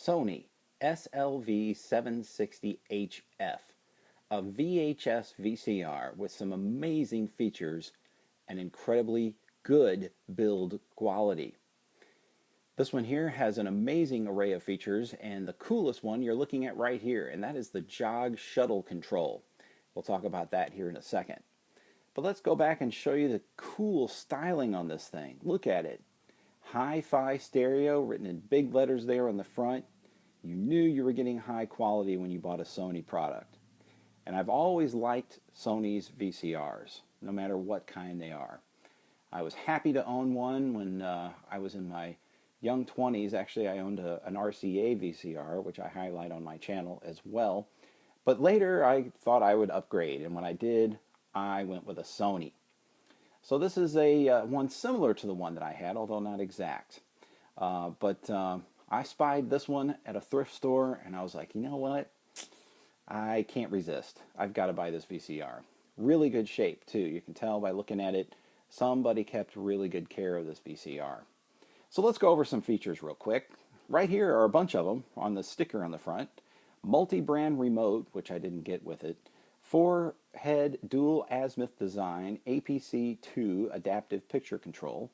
Sony SLV-720HF, a VHS VCR with some amazing features and incredibly good build quality. This one here has an amazing array of features, and the coolest one you're looking at right here, and that is the jog shuttle control. We'll talk about that here in a second. But let's go back and show you the cool styling on this thing. Look at it. Hi-Fi stereo written in big letters there on the front. You knew you were getting high quality when you bought a Sony product. And I've always liked Sony's VCRs, no matter what kind they are. I was happy to own one when I was in my young 20s. Actually, I owned an RCA VCR, which I highlight on my channel as well. But later, I thought I would upgrade, and when I did, I went with a Sony. So this is a one similar to the one that I had, although not exact. But I spied this one at a thrift store, and I was like, you know what? I can't resist. I've got to buy this VCR. Really good shape, too. You can tell by looking at it, somebody kept really good care of this VCR. So let's go over some features real quick. Right here are a bunch of them on the sticker on the front. Multi-brand remote, which I didn't get with it. 4-head dual azimuth design, APC-2 adaptive picture control.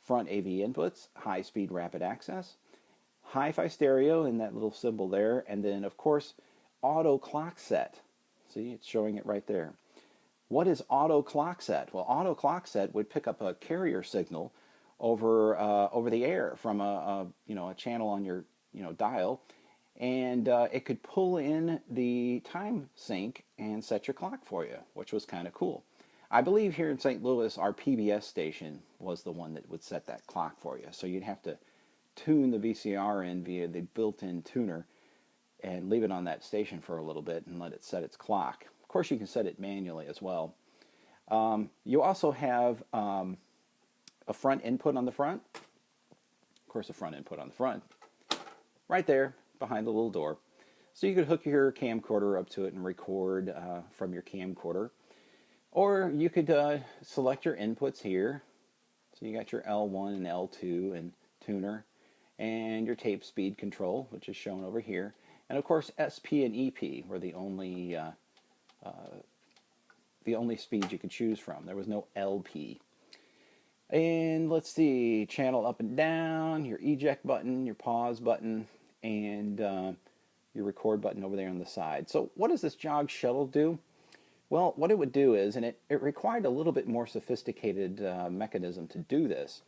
Front AV inputs, high-speed rapid access. Hi-Fi stereo in that little symbol there. And then, of course, auto clock set. See, it's showing it right there. What is auto clock set? Well, auto clock set would pick up a carrier signal over the air from a channel on your dial, and it could pull in the time sync and set your clock for you, which was kind of cool. I believe here in St. Louis, our PBS station was the one that would set that clock for you. So you'd have to tune the VCR in via the built-in tuner and leave it on that station for a little bit and let it set its clock. Of course, you can set it manually as well. You also have a front input on the front. Of course, a front input on the front. Right there, behind the little door. So you could hook your camcorder up to it and record from your camcorder. Or you could select your inputs here. So you got your L1 and L2 and tuner. And your tape speed control, which is shown over here. And of course, SP and EP were the only speeds you could choose from. There was no LP. And let's see, channel up and down, your eject button, your pause button, and your record button over there on the side. So what does this jog shuttle do? Well, what it would do is, and it required a little bit more sophisticated mechanism to do this,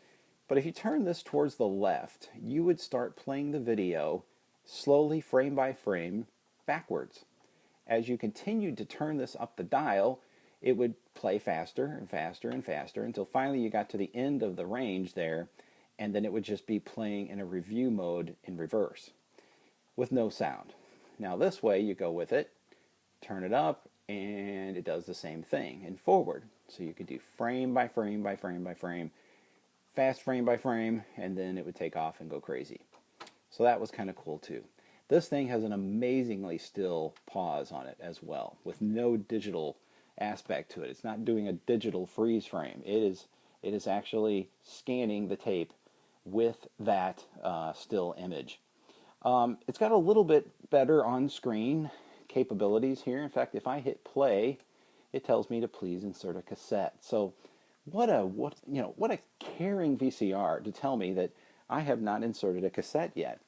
but if you turn this towards the left, you would start playing the video slowly, frame by frame, backwards. As you continued to turn this up the dial, it would play faster and faster and faster until finally you got to the end of the range there, and then it would just be playing in a review mode in reverse with no sound. Now this way you go with it, turn it up, and it does the same thing and forward. So you could do frame by frame by frame by frame, fast frame by frame, and then it would take off and go crazy. So that was kind of cool too. This thing has an amazingly still pause on it as well, with no digital aspect to it. It's not doing a digital freeze frame. It is actually scanning the tape with that still image. It's got a little bit better on-screen capabilities here. In fact, if I hit play, it tells me to please insert a cassette. So what a caring VCR to tell me that I have not inserted a cassette yet.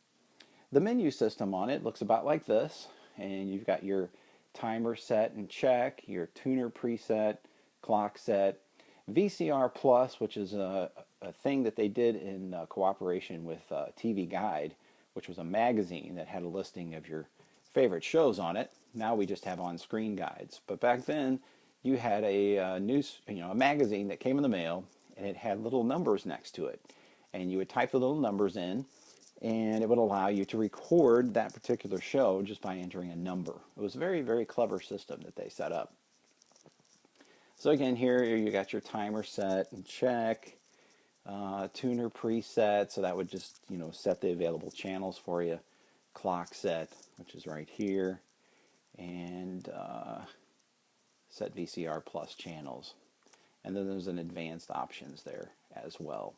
The menu system on it looks about like this, and you've got your timer set and check, your tuner preset, clock set, VCR Plus, which is a thing that they did in cooperation with TV Guide, which was a magazine that had a listing of your favorite shows on it. Now we just have on-screen guides. But back then, you had a magazine that came in the mail, and it had little numbers next to it. And you would type the little numbers in, and it would allow you to record that particular show just by entering a number. It was a very, very clever system that they set up. So again, here you got your timer set and check, tuner preset, so that would just set the available channels for you. Clock set, which is right here, and set VCR Plus channels. And then there's an advanced options there as well.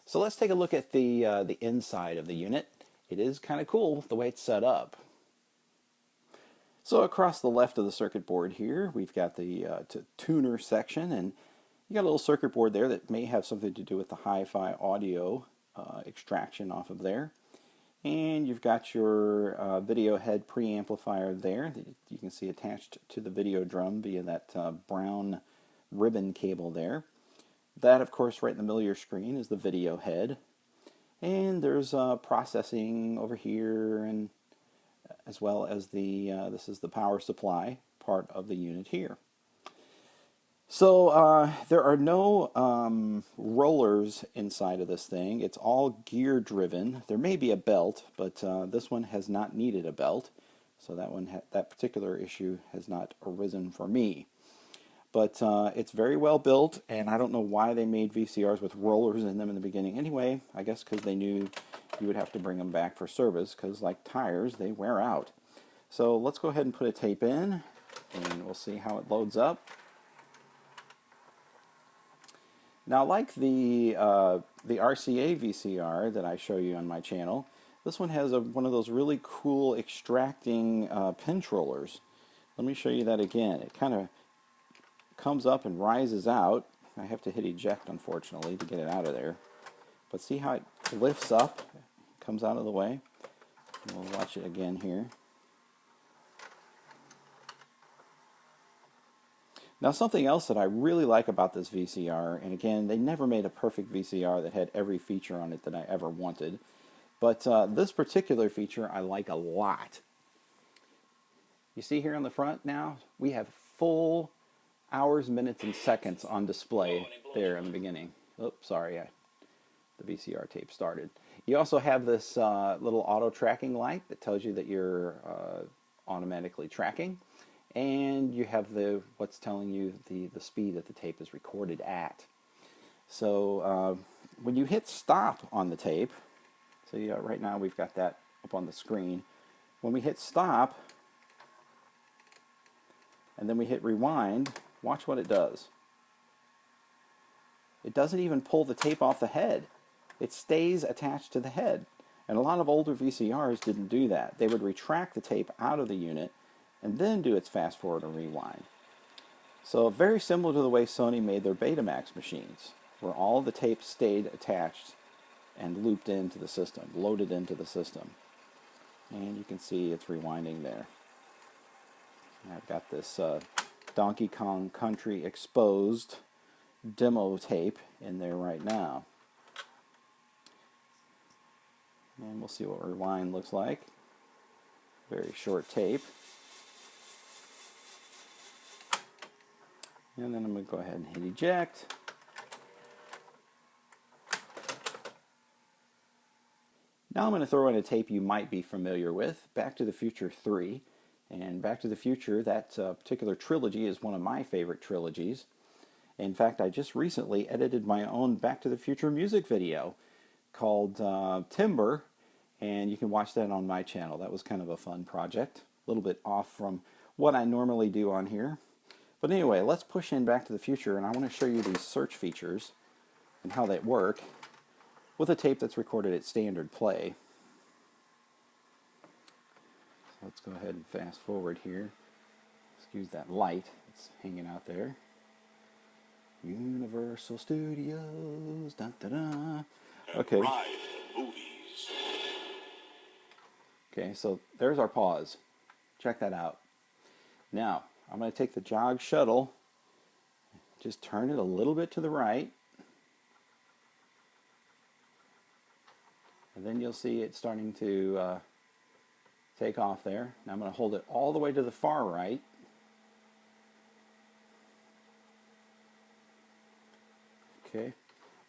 So let's take a look at the inside of the unit. it is kind of cool the way it's set up. So across the left of the circuit board here, we've got the tuner section, and you got a little circuit board there that may have something to do with the hi-fi audio extraction off of there. And you've got your video head preamplifier there that you can see attached to the video drum via that brown ribbon cable there. That, of course, right in the middle of your screen is the video head. And there's processing over here, and as well as this is the power supply part of the unit here. So there are no rollers inside of this thing. It's all gear driven. There may be a belt, but this one has not needed a belt. So that particular issue has not arisen for me. But it's very well built, and I don't know why they made VCRs with rollers in them in the beginning anyway. I guess because they knew you would have to bring them back for service, because like tires, they wear out. So let's go ahead and put a tape in, and we'll see how it loads up. Now, like the RCA VCR that I show you on my channel, this one has one of those really cool extracting pinch rollers. Let me show you that again. It kind of comes up and rises out. I have to hit eject, unfortunately, to get it out of there. But see how it lifts up, comes out of the way? And we'll watch it again here. Now, something else that I really like about this VCR, and again, they never made a perfect VCR that had every feature on it that I ever wanted, but this particular feature I like a lot. You see here on the front now, we have full hours, minutes, and seconds on display there in the beginning. Oops, sorry, the VCR tape started. You also have this little auto tracking light that tells you that you're automatically tracking. And you have what's telling you the speed that the tape is recorded at. So when you hit stop on the tape, so right now we've got that up on the screen. When we hit stop, and then we hit rewind, watch what it does. It doesn't even pull the tape off the head. It stays attached to the head. And a lot of older VCRs didn't do that. They would retract the tape out of the unit and then do its fast forward and rewind. So very similar to the way Sony made their Betamax machines, where all the tapes stayed attached and looped into the system, loaded into the system. And you can see it's rewinding there. And I've got this Donkey Kong Country Exposed demo tape in there right now. And we'll see what rewind looks like. Very short tape. And then I'm going to go ahead and hit eject. Now I'm going to throw in a tape you might be familiar with, Back to the Future 3. And Back to the Future, that particular trilogy is one of my favorite trilogies. In fact, I just recently edited my own Back to the Future music video called Timber, and you can watch that on my channel. That was kind of a fun project, a little bit off from what I normally do on here. But anyway, let's push in Back to the Future, and I want to show you these search features and how they work with a tape that's recorded at standard play. So let's go ahead and fast forward here. Excuse that light that's hanging out there. Universal Studios, da da da. Okay. Okay, so there's our pause. Check that out. Now, I'm going to take the jog shuttle, just turn it a little bit to the right, and then you'll see it starting to take off there. Now I'm going to hold it all the way to the far right. Okay.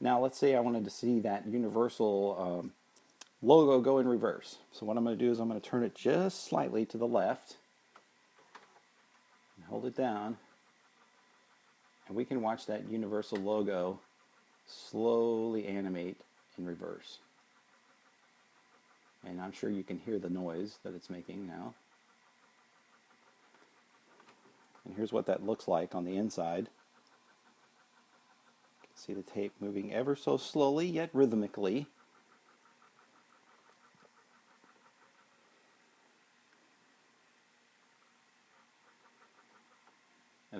Now let's say I wanted to see that Universal logo go in reverse. So what I'm going to do is I'm going to turn it just slightly to the left. Hold it down, and we can watch that Universal logo slowly animate in reverse. And I'm sure you can hear the noise that it's making now. And here's what that looks like on the inside. You can see the tape moving ever so slowly, yet rhythmically.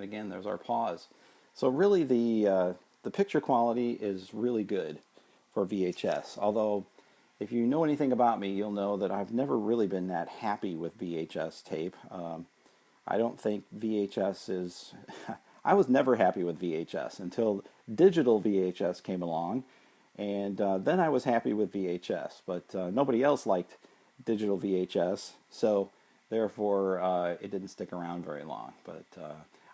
And again, there's our pause. So really the picture quality is really good for VHS. Although if you know anything about me, you'll know that I've never really been that happy with VHS tape. I don't think VHS is... I was never happy with VHS until digital VHS came along, and then I was happy with VHS, but nobody else liked digital VHS, so therefore it didn't stick around very long. But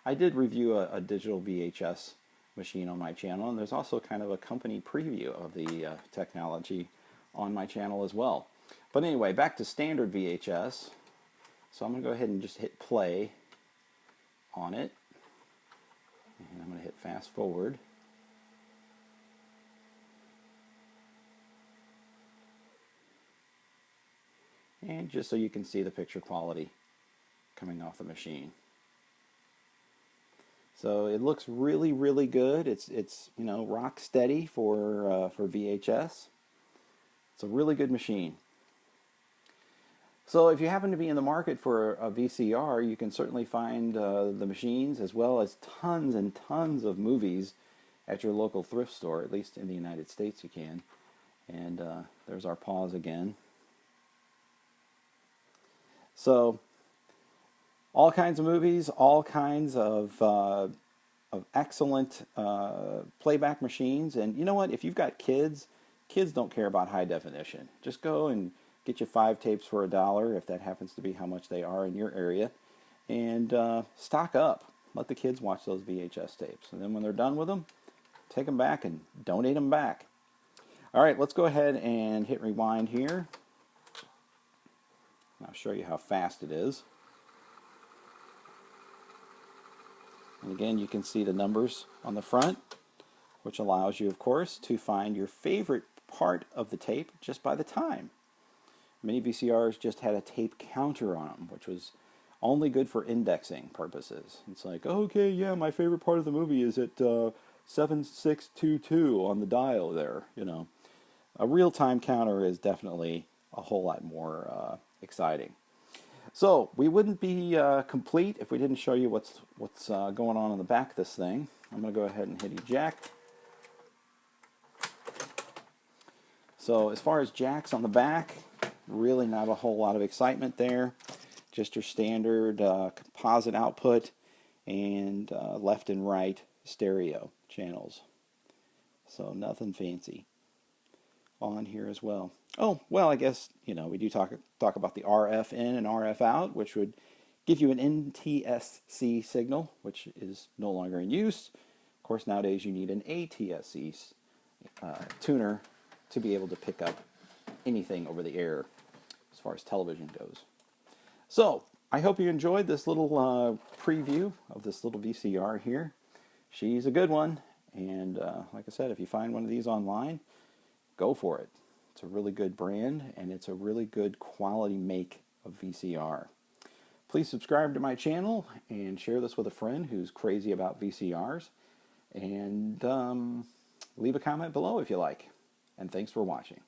I did review a digital VHS machine on my channel, and there's also kind of a company preview of the technology on my channel as well. But anyway, back to standard VHS. So I'm going to go ahead and just hit play on it. And I'm going to hit fast forward. And just so you can see the picture quality coming off the machine. So it looks really, really good. It's you know, rock steady for VHS. It's a really good machine. So if you happen to be in the market for a VCR, you can certainly find the machines as well as tons and tons of movies at your local thrift store. At least in the United States you can. And there's our pause again. So all kinds of movies, all kinds of excellent playback machines. And you know what? If you've got kids, kids don't care about high definition. Just go and get you 5 tapes for $1, if that happens to be how much they are in your area, and stock up. Let the kids watch those VHS tapes. And then when they're done with them, take them back and donate them back. All right, let's go ahead and hit rewind here. I'll show you how fast it is. And again, you can see the numbers on the front, which allows you, of course, to find your favorite part of the tape just by the time. Many VCRs just had a tape counter on them, which was only good for indexing purposes. It's like, okay, yeah, my favorite part of the movie is at 7622 on the dial there, you know. A real-time counter is definitely a whole lot more exciting. So we wouldn't be complete if we didn't show you what's going on in the back of this thing. I'm going to go ahead and hit eject. So as far as jacks on the back, really not a whole lot of excitement there. Just your standard composite output and left and right stereo channels. So nothing fancy on here as well. Oh, well, I guess, you know, we do talk about the RF in and RF out, which would give you an NTSC signal, which is no longer in use. Of course, nowadays you need an ATSC tuner to be able to pick up anything over the air as far as television goes. So, I hope you enjoyed this little preview of this little VCR here. She's a good one, and like I said, if you find one of these online, go for it. It's a really good brand, and it's a really good quality make of VCR. Please subscribe to my channel and share this with a friend who's crazy about VCRs. And leave a comment below if you like. And thanks for watching.